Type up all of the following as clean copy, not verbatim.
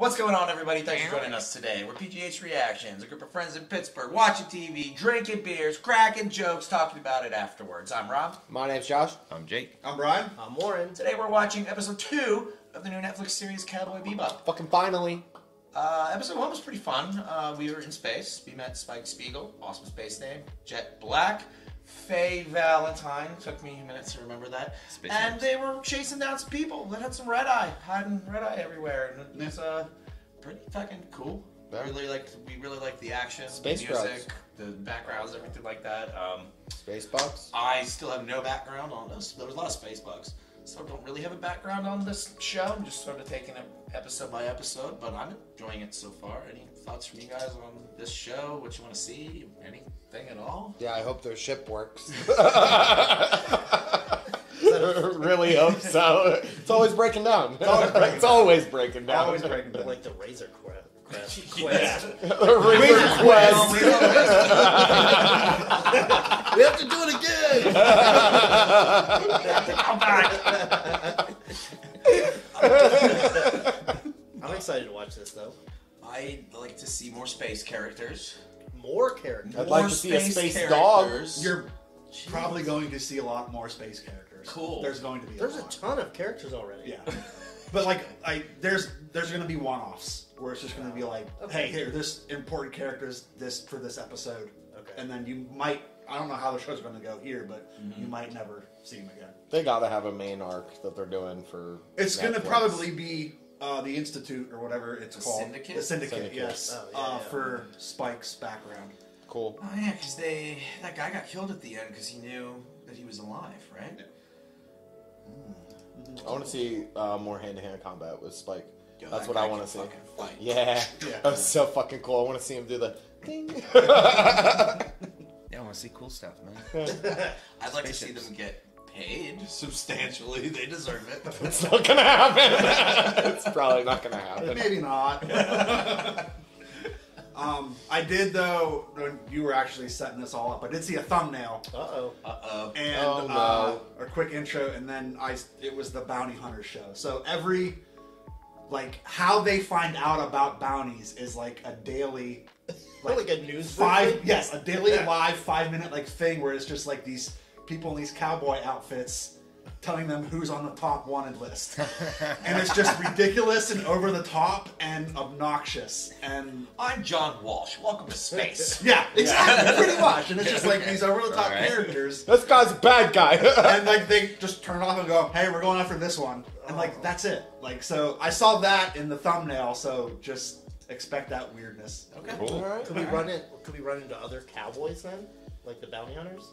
What's going on, everybody? Thanks for joining us today. We're PGH Reactions, a group of friends in Pittsburgh, watching TV, drinking beers, cracking jokes, talking about it afterwards. I'm Rob. My name's Josh. I'm Jake. I'm Brian. I'm Warren. Today we're watching episode 2 of the new Netflix series Cowboy Bebop. Fucking finally. Episode 1 was pretty fun. We were in space. We met Spike Spiegel, awesome space name, Jet Black, Faye Valentine, took me minutes to remember that, Space and names. they were chasing down some people that had some red eye, hiding red eye everywhere, and it was pretty fucking cool. Yeah. We really liked the action, Space the music, the backgrounds, everything like that. Space bugs. I still have no background on this. There was a lot of space bugs, so I don't really have a background on this show. I'm just sort of taking it episode by episode, but I'm enjoying it so far. Any thoughts from you guys on this show? What you want to see? Anything at all? Yeah, I hope their ship works. Really hope so. It's always breaking down. It's always breaking down. Always breaking down. Like the Razor Quest. Yeah. The Razor Quest. We have to do it again! Come back. I'm excited to watch this, though. I'd like to see more space characters. More characters. I'd like to see a space dog. You're probably going to see a lot more space characters. Cool. There's going to be There's a a lot. ton of characters already. Yeah. But like, there's going to be one-offs where it's just going to be like, Okay. hey, here, this important characters for this episode. Okay. And then you might, I don't know how the show's going to go here, but you might never see him again. They gotta have a main arc that they're doing for. It's going to Netflix. probably be the Institute or whatever it's The called. Syndicate? The Syndicate, Syndicate. yes. Oh, yeah, yeah. For Spike's background. Cool. Oh yeah, because that guy got killed at the end because he knew that he was alive, right? Yeah. I want to see more hand-to-hand combat with Spike. Yo, That's that what guy I want can to see. fucking fight. Yeah, Yeah. that was so fucking cool. I want to see him do the ding. Yeah, I want to see cool stuff, man. I'd like to see Spaceships. them get paid substantially. They deserve it. It's not gonna happen. It's probably not gonna happen. Maybe not. I did, though, when you were actually setting this all up, I did see a thumbnail Uh-oh. and Oh, no. a quick intro, and then it was the Bounty Hunter show. So how they find out about bounties is like a daily, Like a news a briefing? daily live 5-minute thing where it's just like these people in these cowboy outfits telling them who's on the top wanted list. And it's just ridiculous and over the top and obnoxious. And I'm John Walsh. Welcome to space. yeah, exactly, pretty much. And it's just like these over the top Alright. characters. This guy's a bad guy. And they just turn it off and go, hey, we're going after this one. And that's it. So I saw that in the thumbnail, so just expect that weirdness. Okay. Cool. All right. Could we run into other cowboys then? Like the bounty hunters?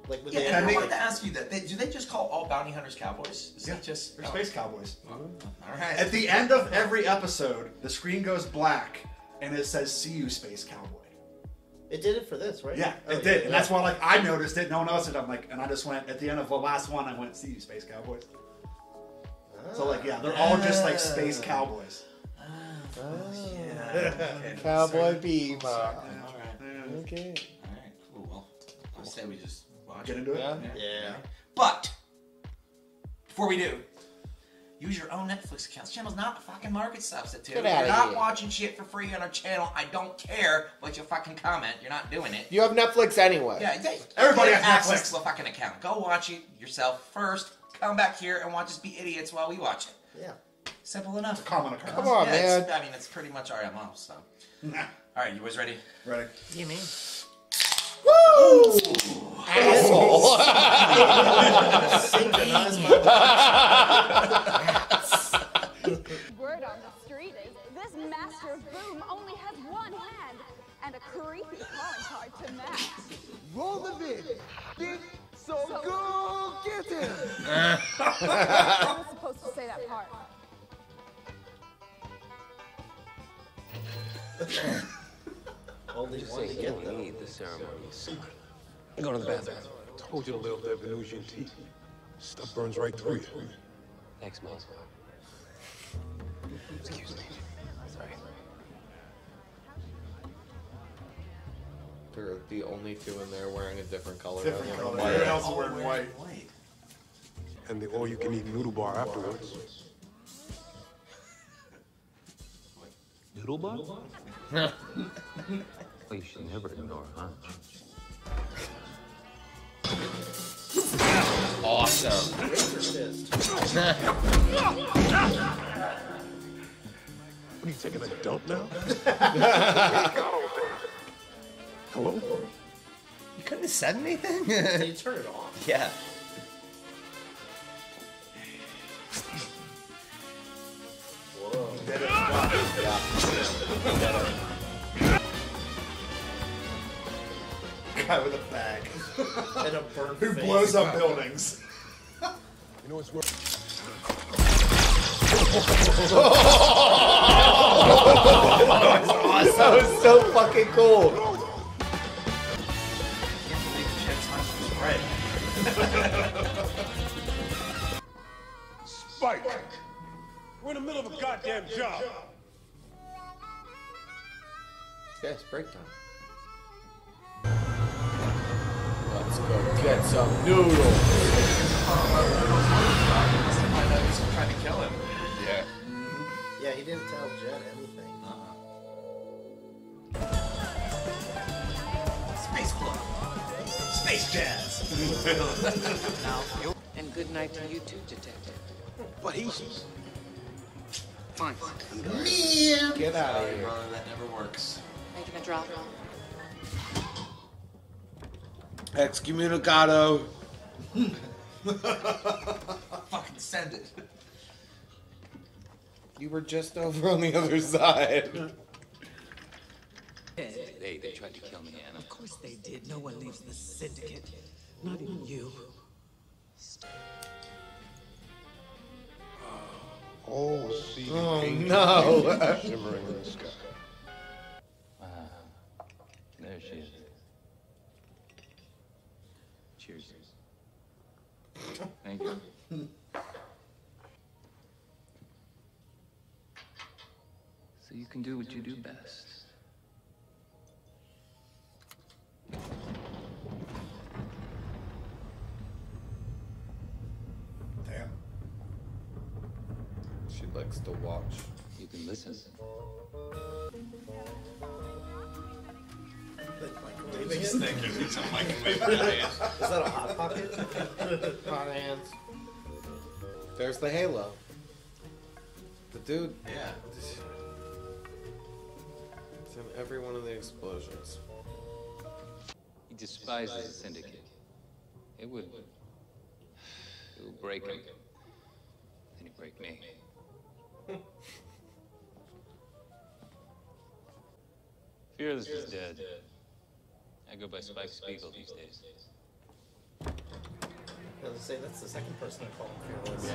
Like would Yeah, they and I Depending- wanted to ask you that. Do they just call all bounty hunters cowboys? Is that just They're space cowboys. All right. At the end of every episode, the screen goes black and it says, see you, space cowboy. It did it for this, right? Yeah, Oh, it did. yeah. And that's why I noticed it, no one else did. I'm like, and I just went, at the end of the last one, I went, see you, space cowboys. So they're all just like space cowboys. Yeah. Okay. Cowboy Bebop. All right. Okay. All right. Cool. Well, I say we just watch Get it. into it? Yeah. Yeah. But before we do, use your own Netflix account. This channel's not a fucking market substitute. Get You're outta not here. watching shit for free on our channel. I don't care what you fucking comment. You're not doing it. You have Netflix anyway. Yeah, Everybody get has access Netflix. to the fucking account. Go watch it yourself first. Come back here and watch us be idiots while we watch it. Yeah. Simple enough. Common occurrence. Come on, man. It's pretty much our MO, so. Nah. All right, you boys ready? Ready? You mean? Woo! Asshole. Synchronize my Word on the street is this master of boom only has one hand and a creepy calling card to match. Roll the vid. So go get him. I was supposed to say that part. only one to get them. Need the ceremonies. Go to the bathroom. Told you to live there, Venusian tea. Stuff burns right through you. Thanks, Mom. Excuse me. Sorry. They're the only two in there wearing a different color. Different other color. than Everyone white. else is wearing white. And the all-you-can-eat noodle bar afterwards. Fiddlebot? Well, you should never ignore a hunch. Awesome. What are you taking a dump now? Hello? You couldn't have said anything? Did you turn it off? Yeah. Whoa. Guy with a bag. And a burnt Who face. blows up buildings. You know what's worse? That was so fucking cool. Can't believe Jed's hunch was right. Spike! We're in the middle of a goddamn job. Yes, break time. Let's go get some noodles. He's trying to kill him. Yeah. Yeah, he didn't tell Jed anything. Space Club. Space Jazz. And good night to you too, Detective. But he's... Fine. Get out of here. Brother, that never works. Making a drop. Excommunicado. Fucking send it. You were just over on the other side. They tried to kill me, Anna. Of course they did. No one leaves the syndicate. Not even you. Oh, see the Oh, angel no. shimmering in the sky. There she is. Cheers. Thank you. So you can do what you do best. Damn. She likes to watch. You can listen. Is that a hot pocket? Hot hands. There's the halo. The dude. Yeah. It's in every one of the explosions. He despises the syndicate. It would break him. Then he'd break me. Fearless is dead. I go by Spike Spiegel these days. I was gonna say, that's the second person I call Fearless. Yeah.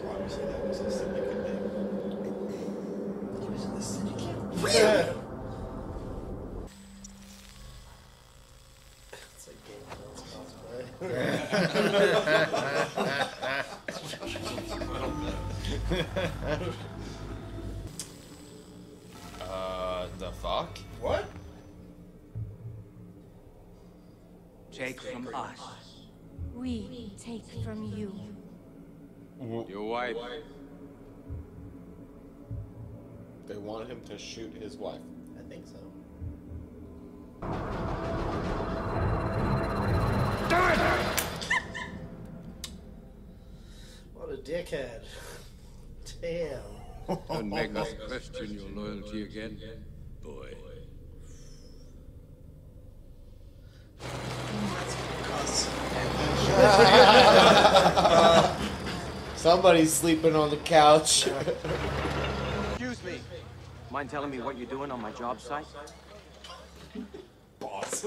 Obviously, that was a syndicate name. He was in the syndicate? It's like Game of Thrones cosplay. The fuck? What? Take from us. We take from you. Your wife. They want him to shoot his wife. I think so. What a dickhead. Damn. Don't make us question your loyalty again, boy. Somebody's sleeping on the couch. Excuse me. Mind telling me what you're doing on my job site? Boss.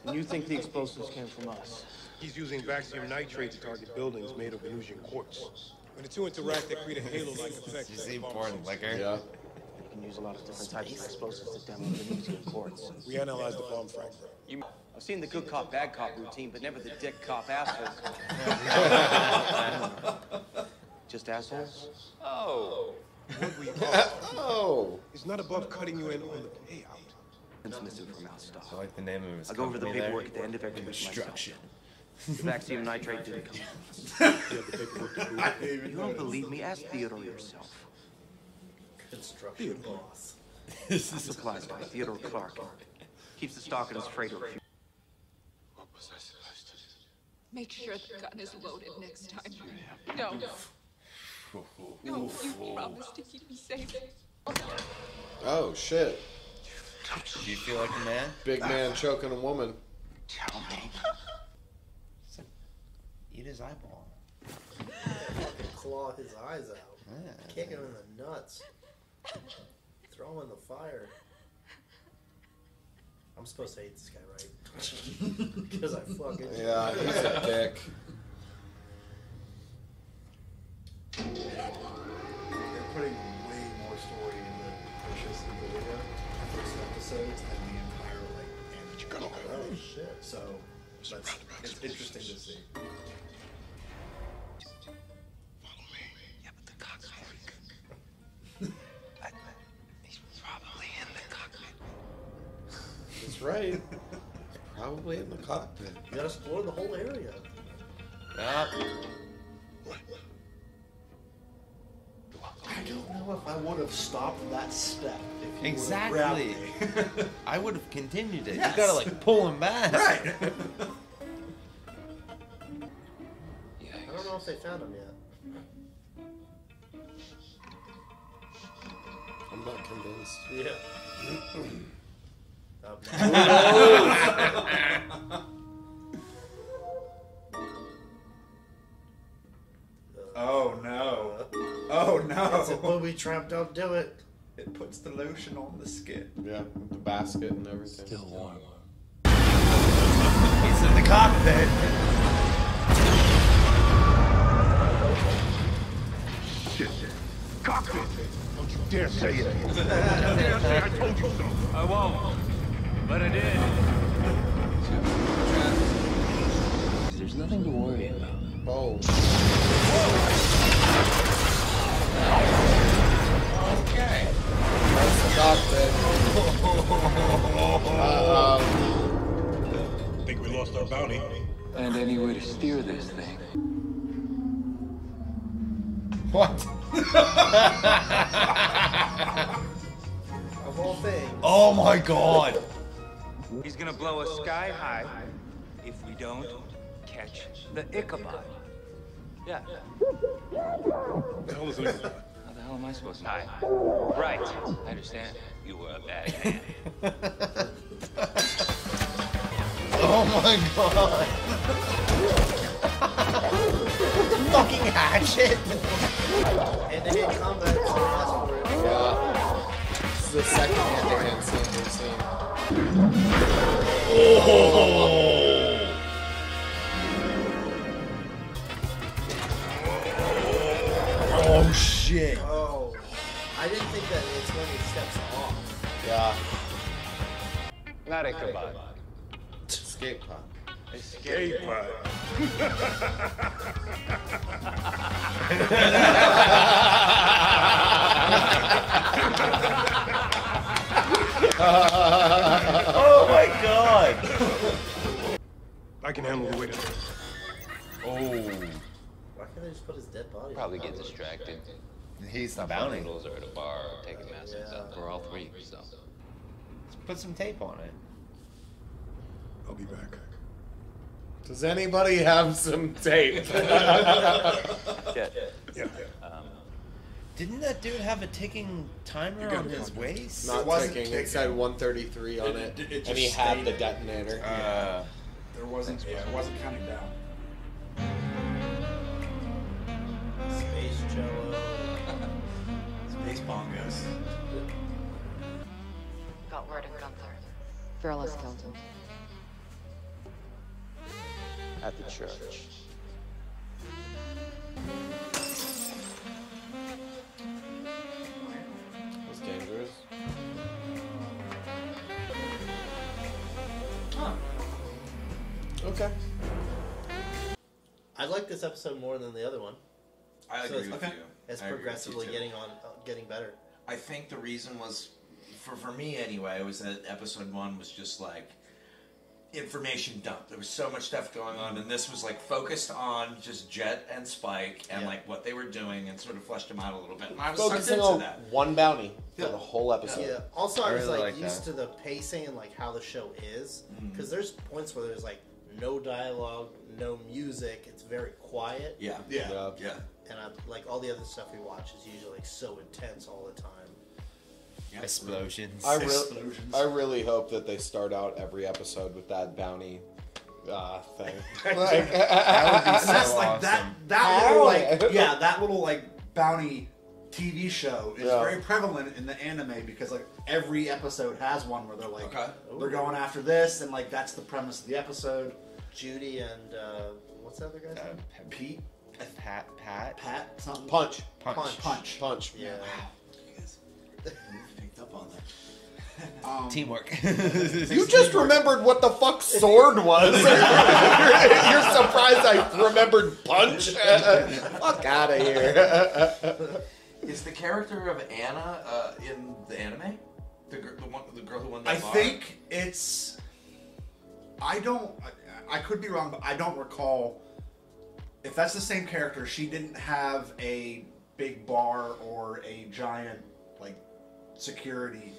And you think the explosives came from us? He's using vacuum nitrate to target buildings made of Venusian quartz. When the two interact, they create a halo-like effect. You see porn liquor? Yeah. You can use a lot of different types of explosives to demo Venusian quartz. We analyzed the bomb fragment. I've seen the good cop, bad cop routine, but never the dick cop asshole. Just assholes? Oh. What were you Oh. It's not above cutting you in on the payout. It's missing from our stuff. I like the name of his I go over the company paperwork there. at the end of every week Destruction. myself. The vaccine nitrate didn't come. You don't believe me? Ask Theodore yourself. Construction boss. Supplies by Theodore Clark. Keeps the stock at his freighter. What was I supposed to do? Make sure the gun is loaded next time. No. No, you promised to keep me safe. Oh shit. Do you feel like a man? Big man choking a woman. Tell me. Eat his eyeball. Fucking claw his eyes out. Yeah. Kick him in the nuts. Throw him in the fire. I'm supposed to hate this guy, right? Because I fucking... Yeah, he's a dick. They're putting way more story into Precious and Belia first episodes than the entire animation. Oh shit. So it's interesting to see. Follow me. Yeah, but the cockpit. He's probably in the cockpit. That's right. Probably in the cockpit. You gotta explore the whole area. Yeah. I don't know if I would have stopped that step if you Exactly. would have grabbed me. I would have continued it. Yes. You gotta like pull him back. Right. I don't know if they found him yet. I'm not convinced. Yeah. Oh no. Oh no. It's a booby trap, don't do it. It puts the lotion on the skin. Yeah, with the basket and everything. Still warm. He's in the cockpit. Shit. Cockpit. Don't you dare say it. Don't you dare say I told you so. I won't. But I did. There's nothing to worry about. Oh. Okay. That's the cockpit. Think we lost our bounty. And any way to steer this thing. What? Of all things. Oh my god. He's gonna blow us sky high if we don't catch the Ichabod. Yeah. What the hell is it? How the hell am I supposed to know? Right. I understand. You were a bad man. Oh my god. Fucking hatchet. Hand-to-hand combat. Yeah. This is the second hand-to-hand scene we've seen. Oh shit. Oh. I didn't think that it's when he steps off. Yeah. Not Ichabod. Escape pod. Escape pod. Oh my god. I can handle the weight of it. Oh. Why can't they just put his dead body? Probably get distracted. He's the bounty. Noodles are at a bar taking massive stuff for all three, so. Let's put some tape on it. I'll be back. Does anybody have some tape? Yeah. Didn't that dude have a ticking timer on his waist? Not It wasn't ticking. It ticking. said 133 on it, It and he just had the stayed. detonator. There wasn't. Yeah, it wasn't counting down. Space Jello. Space bongos. Got word of Gunther. Fearless skeleton. At the church. Was dangerous. Okay. I like this episode more than the other one. I agree with you. It's I agree with you progressively too. getting better. I think the reason was, for me anyway, was that episode 1 was just like, information dump. There was so much stuff going on, and this was like focused on just Jet and Spike and like what they were doing, and sort of fleshed them out a little bit. And I was sucked focusing into on that. one bounty for the whole episode. Yeah. Also, I was really like like used that. to the pacing and like how the show is, because there's points where there's like no dialogue, no music. It's very quiet. Yeah. And like all the other stuff we watch is usually like so intense all the time. Explosions. I really hope that they start out every episode with that bounty thing. Like, that would be so that's like awesome. that little like that little like bounty TV show is very prevalent in the anime because like every episode has one where they're like they're going after this and like that's the premise of the episode. Judy and what's the other guy's name? Pete. Pat Something. Punch. Yeah. Picked up on that. Teamwork. You just remembered what the fuck sword was. You're surprised I remembered punch? Fuck out of here. Is the character of Anna in the anime? The girl who won that bar? I think it's. I could be wrong, but I don't recall if that's the same character. She didn't have a big bar or a giant like security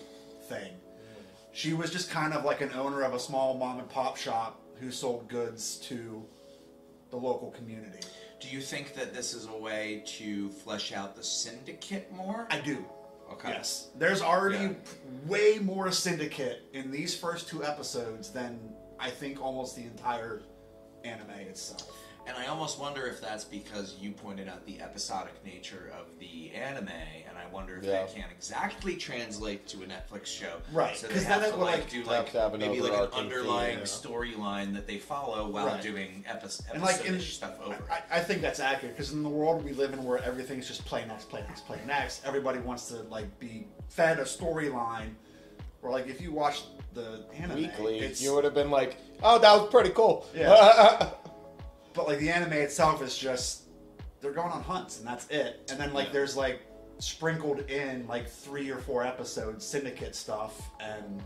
thing. She was just kind of like an owner of a small mom and pop shop who sold goods to the local community. Do you think that this is a way to flesh out the syndicate more? I do. Okay. Yes. There's already way more syndicate in these first 2 episodes than I think almost the entire anime itself. And I almost wonder if that's because you pointed out the episodic nature of the anime, and I wonder if that can't exactly translate to a Netflix show. Right. So they have to like do like have an maybe like an overarching underlying theme. storyline that they follow while doing And like episode-ish stuff over. I think that's accurate because in the world we live in where everything's just play next, everybody wants to like be fed a storyline. Or like if you watch the anime, Weekly, you would have been like, "Oh, that was pretty cool." Yeah. But like the anime itself is just they're going on hunts and that's it. And then like there's like sprinkled in like 3 or 4 episodes syndicate stuff and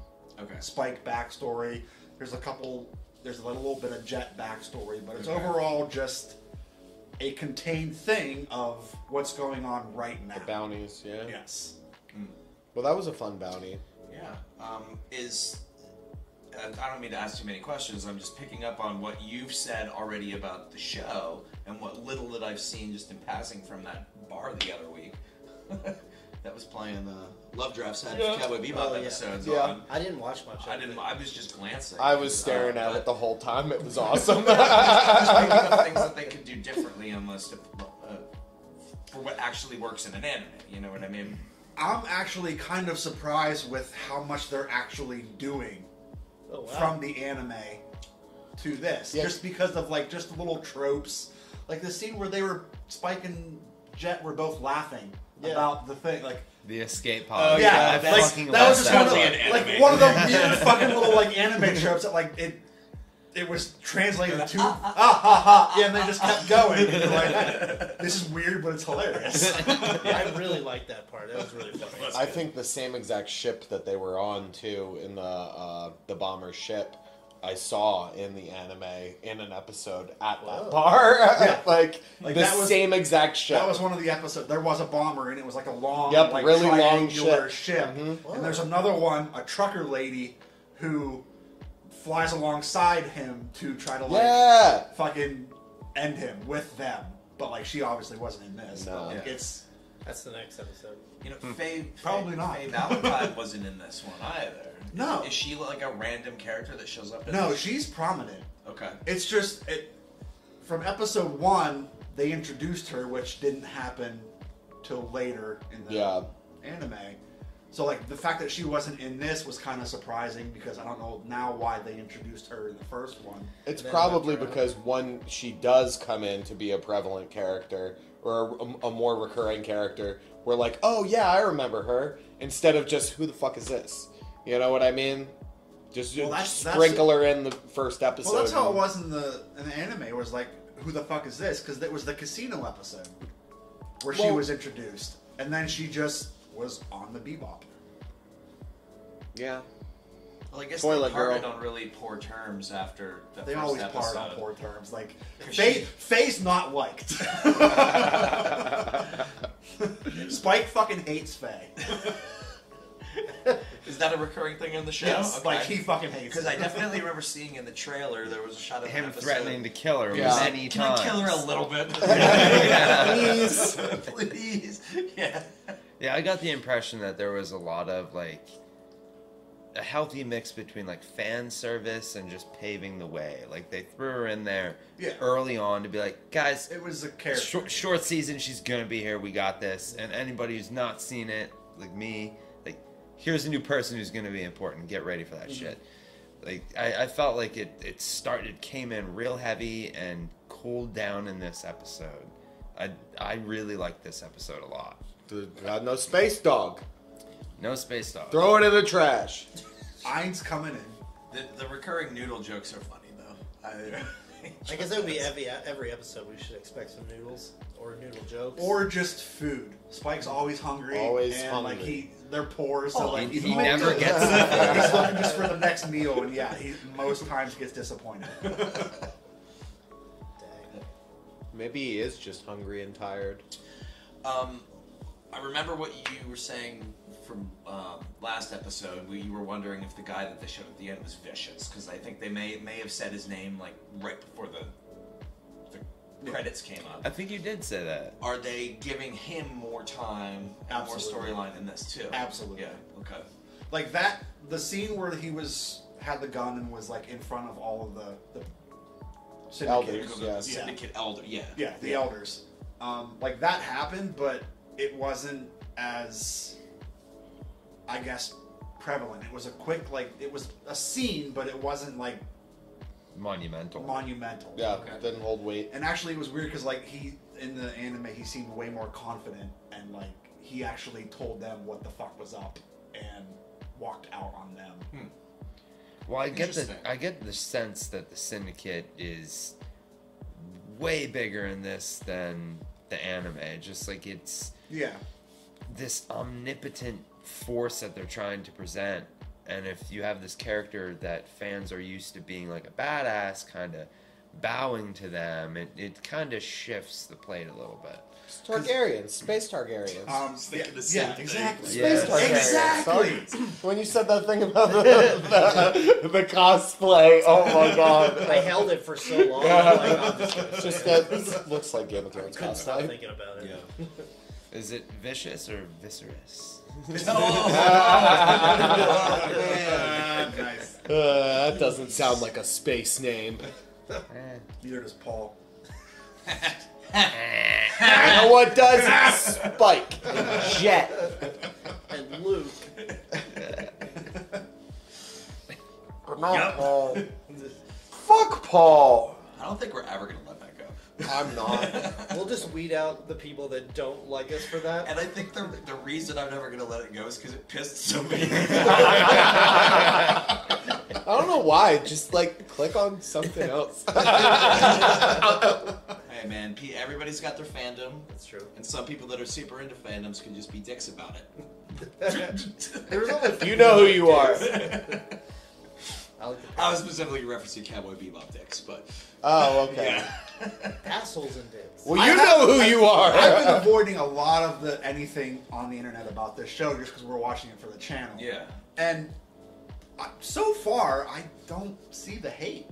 Spike backstory. There's a little bit of Jet backstory, but it's overall just a contained thing of what's going on right now. The bounties, yeah. Yes. Well, that was a fun bounty. Yeah. I don't mean to ask too many questions. I'm just picking up on what you've said already about the show and what little that I've seen just in passing from that bar the other week. That was playing the Love Drafts had Cowboy Bebop episodes on. I didn't watch much. I was just glancing. I was staring at it the whole time. It was awesome. Just thinking of things that they could do differently almost for what actually works in an anime. You know what I mean? I'm actually kind of surprised with how much they're actually doing from the anime to this. Just because of like just the little tropes. Like the scene where Spike and Jet were both laughing about the thing. Like the escape pod. Yeah, I like, fucking that was love just that. one of the weird fucking little like anime tropes that like it was translated to and they just kept going. And you're like, this is weird, but it's hilarious. I really liked that part. That was really funny. I think the same exact ship that they were on too in the bomber ship, I saw in the anime in an episode at that bar. like that the same exact ship. That was one of the episodes. There was a bomber and it was like a long, like really long triangular ship. And there's another one, a trucker lady who flies alongside him to try to like fucking end him with them. But like she obviously wasn't in this. No. But, like, that's the next episode. You know, Faye not. Valentine wasn't in this one either. No. Is she like a random character that shows up in No, this? she's prominent. Okay. It's just from episode 1 they introduced her, which didn't happen till later in the anime. So like the fact that she wasn't in this was kind of surprising because I don't know now why they introduced her in the first one. It's probably because when she does come in to be a prevalent character or a more recurring character, we're like, oh yeah, I remember her, instead of just who the fuck is this? You know what I mean? Just sprinkle her in the first episode. Well, that's how it was in the anime. It was like, who the fuck is this? Because it was the casino episode where she was introduced, and then she just was on the Bebop. Yeah. Well, I guess Toilet they parted girl. on really poor terms after the They first always episode. part on poor terms. Like, She- Faye's not liked. Spike fucking hates Faye. Is that a recurring thing in the show? Yes, like he fucking hates Because her. I definitely remember seeing in the trailer there was a shot of Him an episode. threatening to kill her Yeah. many Can times. I kill her a little bit? Please. Please. Yeah. Yeah, I got the impression that there was a lot of like a healthy mix between like fan service and just paving the way. Like they threw her in there early on to be like, guys, it was a character. short season, she's gonna be here. We got this. And anybody who's not seen it, like me, like here's a new person who's gonna be important. Get ready for that shit. Like I felt like it came in real heavy and cooled down in this episode. I really liked this episode a lot. Got no space dog. No space dog. Throw it in the trash. Ein's coming in. The recurring noodle jokes are funny though. I guess it would be every episode we should expect some noodles or noodle jokes. Or just food. Spike's always hungry. Always and hungry. Like they're poor, so like he never gets enough. He's looking just for the next meal, and yeah, he most times gets disappointed. Maybe he is just hungry and tired. I remember what you were saying from last episode, where you were wondering if the guy that they showed at the end was vicious, because I think they may have said his name like right before the credits came up. I think you did say that. Are they giving him more time and more Absolutely. storyline in this too? Absolutely. Yeah. Okay. Like that, the scene where he had the gun and was like in front of all of the syndicate. Elders, The syndicate elder. Yeah. Yeah, the elders. Like that happened, but it wasn't as, I guess, prevalent. It was a quick, like, it was a scene, but it wasn't like monumental. Yeah, didn't hold weight. And actually, it was weird because like in the anime, he seemed way more confident, and like he actually told them what the fuck was up and walked out on them. Well, I get the sense that the syndicate is way bigger in this than the anime. Just like it's this omnipotent force that they're trying to present. And if you have this character that fans are used to being like a badass, kind of bowing to them, it kind of shifts the plate a little bit. It's Targaryens, space Targaryens. Yeah, exactly. Space Targaryens. Exactly. When you said that thing about the cosplay, oh my god! I held it for so long. It's just that it looks like Game of Thrones Couldn't stop cosplay. thinking about it. Yeah. Is it vicious or viscerous? Nice. That doesn't sound like a space name. Neither does Paul. You know what does? Spike and Jet and Luke. But not Paul. Fuck Paul. I don't think we're ever gonna let that go. I'm not. We'll just weed out the people that don't like us for that. And I think the reason I'm never gonna let it go is because it pissed so many people. I don't know why. Just like click on something else. Hey man, everybody's got their fandom. That's true. And some people that are super into fandoms can just be dicks about it. There's only You know who you are. I was specifically referencing Cowboy Bebop dicks, but Oh, okay. yeah. assholes and dicks. Well, you know who you are. I've been avoiding a lot of anything on the internet about this show just because we're watching it for the channel. Yeah. And so far, I don't see the hate.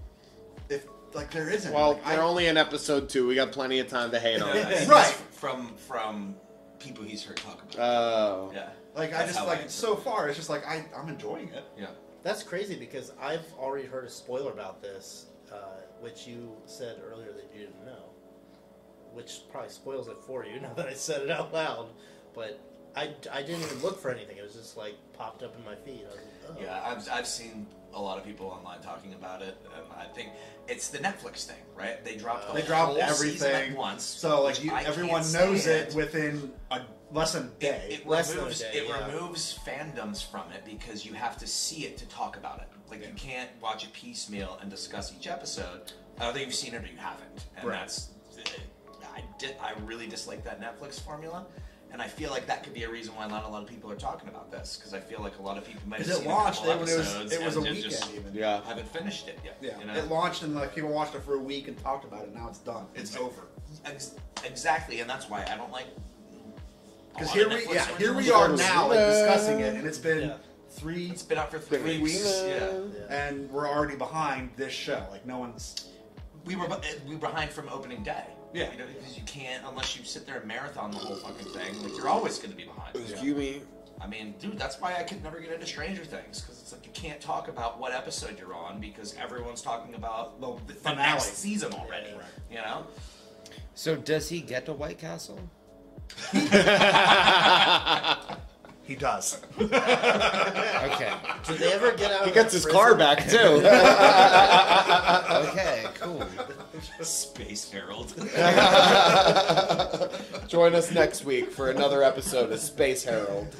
If like there isn't. Well, like, they're only in episode 2. We got plenty of time to hate on it. Right. From people he's heard talk about. Oh. Yeah. Like I That's just how like I so far, it's just like I'm enjoying it. Yeah. That's crazy because I've already heard a spoiler about this, which you said earlier that you didn't know. Which probably spoils it for you now that I said it out loud. But I didn't even look for anything. It was just like popped up in my feed. I was like, oh. Yeah, I've seen a lot of people online talking about it, and I think it's the Netflix thing, right? They dropped They dropped whole season everything at once, so like which I everyone can't knows it stand. within less than a day. It removes fandoms from it because you have to see it to talk about it. Like you can't watch it piecemeal and discuss each episode. Either you've seen it or you haven't, and Right. that's I really dislike that Netflix formula. And I feel like that could be a reason why not a lot of people are talking about this, because I feel like a lot of people might have Because seen it launched a couple when episodes it was a and weekend just even. Yeah. haven't finished it yet. Yeah, you know? it launched and like people watched it for a week and talked about it. Now it's done. It's over. Exactly, and that's why I don't like. Because here we are now, like discussing it, and it's been three. It's been out for 3 weeks. And we're already behind this show. Like no one's. We were behind from opening day. Yeah. You know, because you can't unless you sit there and marathon the whole fucking thing. Like you're always going to be behind. Excuse me. I mean, dude, that's why I could never get into Stranger Things, because it's like you can't talk about what episode you're on because everyone's talking about the next season already. Right. You know. So does he get to White Castle? He does. Okay. Did they ever get out? He gets his car back too. Okay, cool. Space Herald. Join us next week for another episode of Space Herald.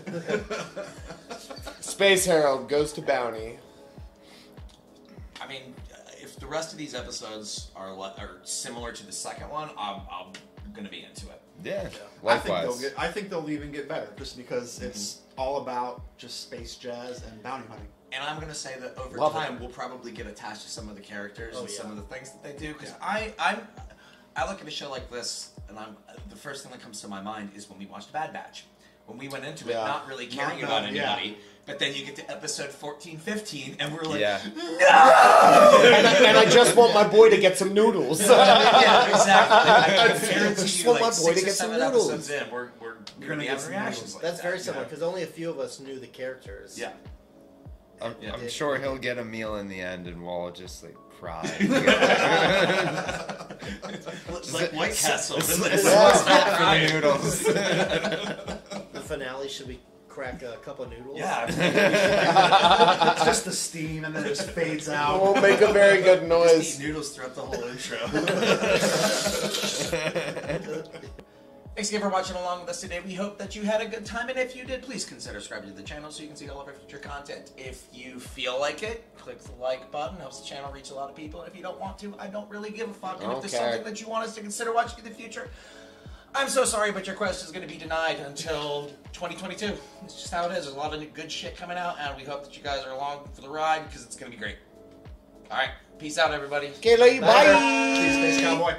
Space Herald goes to Bounty. I mean, if the rest of these episodes are similar to the second one, I'm gonna be into it. Yeah. Likewise. I think they'll even get better, just because it's all about just space jazz and bounty hunting. And I'm gonna say that over time we'll probably get attached to some of the characters and some of the things that they do. Because I look at a show like this, and the first thing that comes to my mind is when we watched Bad Batch. When we went into it not really caring about anybody, but then you get to episode 14, 15, and we're like, no! and I just want my boy to get some noodles. Yeah, exactly. I guarantee I just you, want like my boy to 6 or get some 7 noodles. episodes in, we're gonna be having reactions like That's that. very similar, because only a few of us knew the characers. Yeah. I'm sure he'll get a meal in the end, and we'll all just like cry. It's like White Castle. For the noodles. The finale, should we crack a cup of noodles? Yeah. It's just the steam, and then it just fades out. We'll make a very good noise. Just eat noodles throughout the whole intro. Thanks again for watching along with us today. We hope that you had a good time, and if you did, please consider subscribing to the channel so you can see all of our future content. If you feel like it, click the like button. Helps the channel reach a lot of people. And if you don't want to, I don't really give a fuck. And if there's something that you want us to consider watching in the future, I'm so sorry, but your request is going to be denied until 2022. It's just how it is. There's a lot of good shit coming out, and we hope that you guys are along for the ride because it's going to be great. All right, peace out, everybody. Okay, bye. See you, Space Cowboy.